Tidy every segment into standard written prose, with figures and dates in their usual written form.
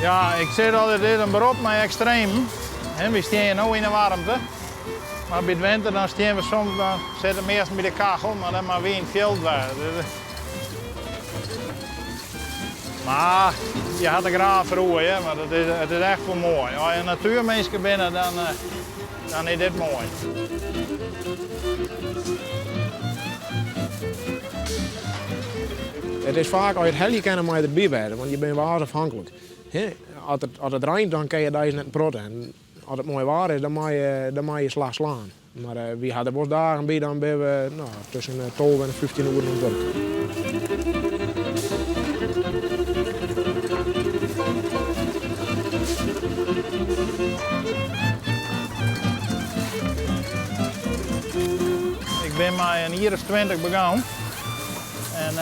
Ja, ik zeg altijd, dit is een beroep met extreem. We staan nu in de warmte. Maar bij de winter dan staan we soms, dan zitten we eerst met de kachel, maar dan maar weer in het veld. Maar je had er graag vroeger, hè? Maar het is echt wel mooi. Als je een natuurmens bent, dan is dit mooi. Het is vaak als je het helje kan, maar je erbij bent, want je bent watersafhankelijk. Als het regent, dan kan je daar net protten. En als het mooi waar is, dan mag je slag slaan. Maar wie hadden bosdagen bij, dan ben we tussen 12 en 15 uur in het werk. Ik ben maar een jaar of 20 begonnen. En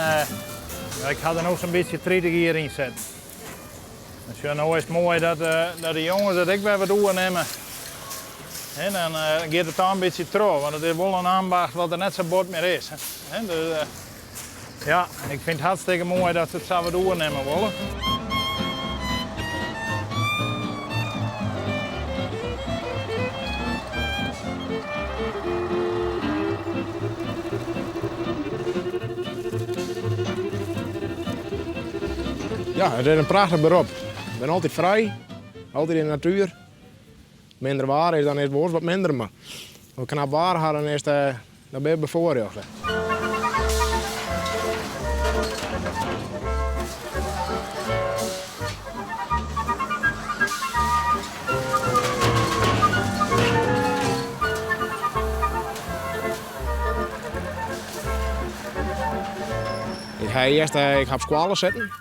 ik had er nog zo'n beetje 30 jaar in zitten. Dus ja, nou is het mooi dat de jongens dat ik bij wat doornemen. En dan gaat het daar een beetje terug, want het is wel een ambacht wat er net zo bord meer is. Dus, ja, ik vind het hartstikke mooi dat ze het zo wat doornemen willen. Ja, het is een prachtig beroep. Ik ben altijd vrij, altijd in de natuur. Minder waar is, dan is het woord wat minder, maar als we knap waar hadden, dan ben je bevoorrecht. Ik heb squalen zitten.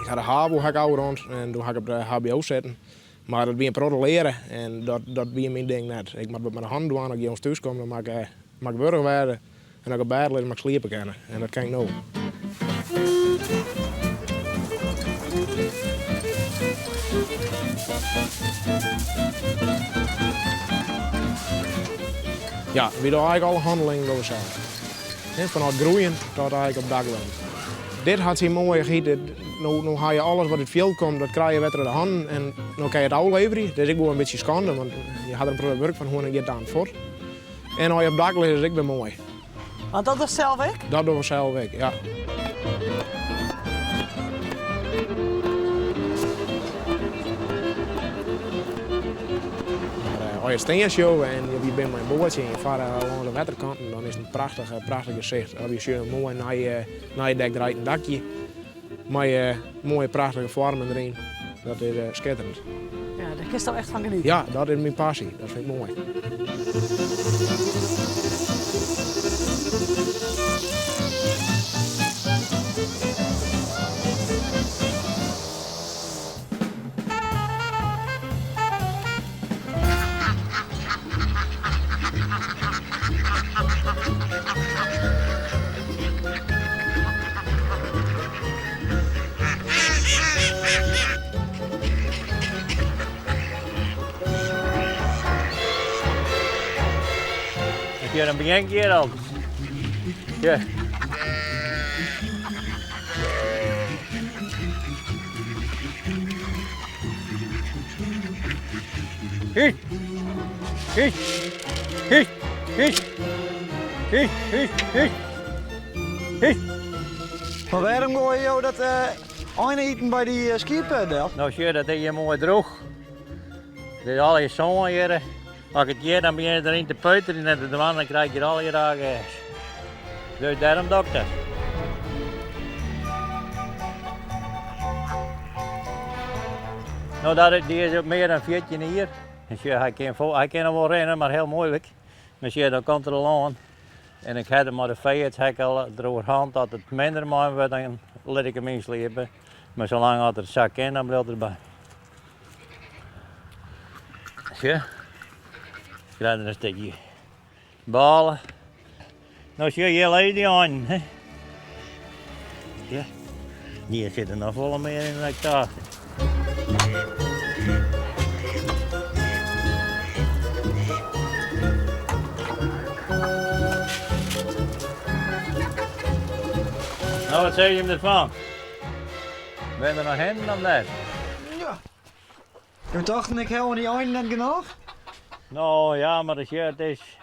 Ik had de HAVO al rond en toen had ik op de HBO zitten. Maar dat weer een leren en dat weer mijn ding net. Ik moet met mijn hand doen als ik jongens thuis kom, dan mag ik burger worden. En als ik op bed lig, mag ik sliepen kunnen. En dat kan ik nu. Ja, we doen eigenlijk alle handelingen door zelf. Vanuit groeien tot eigenlijk op dak wonen. Dit had hij mooi gegeten. Nu ga je alles wat uit het veld komt, dat krijg je weer in de hand. En nu kan je het oude leveren. Dus ik word een beetje schande, want je had een product werk van hoe en je het aan voor. En als je op dak ligt, is het weer mooi. Want dat is zelf ik? Dat doen we zelf ook, ja. Als je steens show en je bent met een bootje en je vaart langs de waterkant, dan is het een prachtig gezicht. Als je mooi naar je dek draait een dakje, met mooie prachtige vormen erin. Dat is schitterend. Ja, daar kun je toch echt van genieten? Ja, dat is mijn passie. Dat vind ik mooi. Ja, dan begin ik hier al. Ja. Hé! Hé! Hé! Hé! Hé! Hé! Hé! Hé! Maar waarom gooi je jou dat eten bij die skipedel? Nou zie je, dat is hier mooi droog. Dit is al je zon hier. Als ik het hier, dan begin je erin te peuteren en de man, dan krijg je al je dagen. Dus daarom dokter. Nou, die is ook meer dan 14 hier. Dus hij kan nog wel rennen, maar heel moeilijk. Dus dan komt er al aan. En ik had hem maar de vijand al doorhand dat het minder man wordt, dan laat ik hem inslepen. Maar zolang het er zak in, dan blijft erbij. Zie je? Ik krijg er een stukje balen. Nou zie je heel die aan. Hè? Ja. Hier zit er nog wel meer in dan ik dacht. Nou, wat zeg je hem ervan? Ben je er nog heen dan dat? Ja. Je dacht ik helemaal die eind net genoeg? Nou ja, maar het is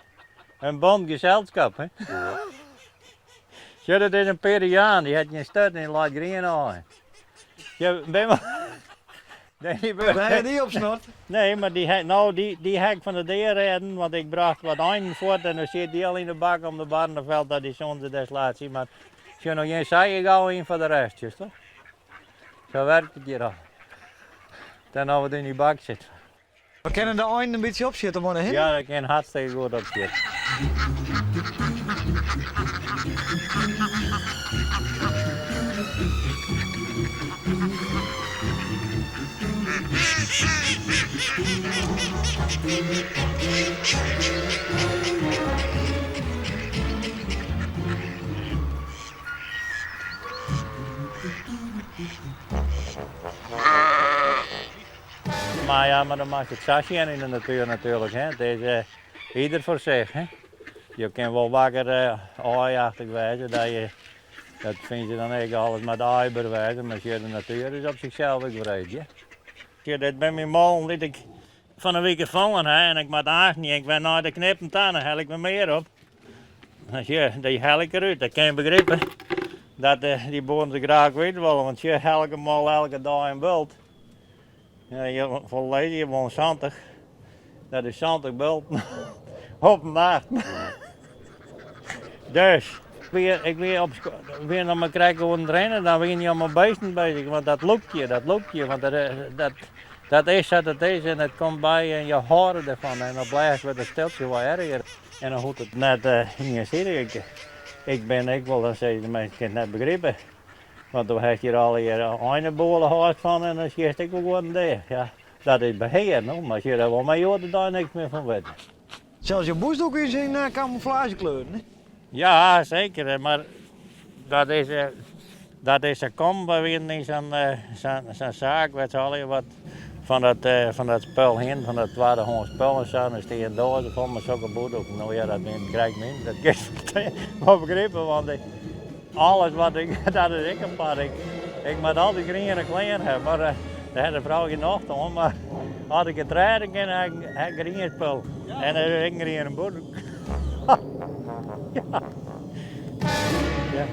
een bondgezelschap, hè? Ja, dat is een Periaan, die had je stad in laat green aan. Ja, ben maar. Nee, Ben je die op snot? nee, maar die hek van de deur redden, want ik bracht wat einden voort en dan zit die al in de bak om de barnenveld dat die zonder des laat zien. Maar als je nog geen saaie gauw in voor de rest, just, toch? Zo werkt het hier al. Dan we in die bak zitten. We kunnen de eind een beetje opzitten, maar hè? Ja, dat kan hartstikke goed op zitten. Maar ja, maar dan maakt het sasje in de natuur natuurlijk. Hè. Het is ieder voor zich. Hè. Je kan wel wakker aaiachtig wijzen, dat vind je dan eigenlijk alles met aiber wijzen, maar de natuur is op zichzelf ook vreed. Ja, dit bij mijn molen liet ik van een week vangen en ik maak eigenlijk niet. Ik ben naar de knippen dan hel ik me meer op. Als je die hel ik eruit, dat kan je begrijpen. Dat die boeren ze graag weten willen, want je elke mal elke dag in bult. Ja, je volledig, je woont 70. Dat is 70 bult op een nacht. Dus, ik weer naar mijn krijgen worden trainen, dan ben je niet aan mijn beesten bezig, want dat lukt je, want dat is wat het is en het komt bij je en je hoort ervan en dan blijft het een steltje wat erger. En dan hoeft het net in je zitten. Ik wil dan zeggen, de mensen kunnen het net begrijpen. Want dan heb je er al je eindenbolen hard van en dan schiet ik gewoon daar. Ja, dat is beheer, no? Maar als je er wel mee hoort, dan niks meer van weten. Zelfs je boest ook in zijn camouflagekleuren, hè? Ja, zeker, maar dat is een kom bij wie niet zo'n zaak, weet je wel, wat van dat spul heen, van dat tweede gewoon spul en zo, dan stie je dozen van met zulke boet ook. Nou ja, dat krijg ik niet, dat kan je wel begrijpen, want alles wat dat is ik een paar. Ik moet altijd groene kleren hebben, maar daar had de vrouw geen nacht om, maar had ik het rijden kan, heb ik groene spul. En dan heb ik een groene boet. Ja. Ja.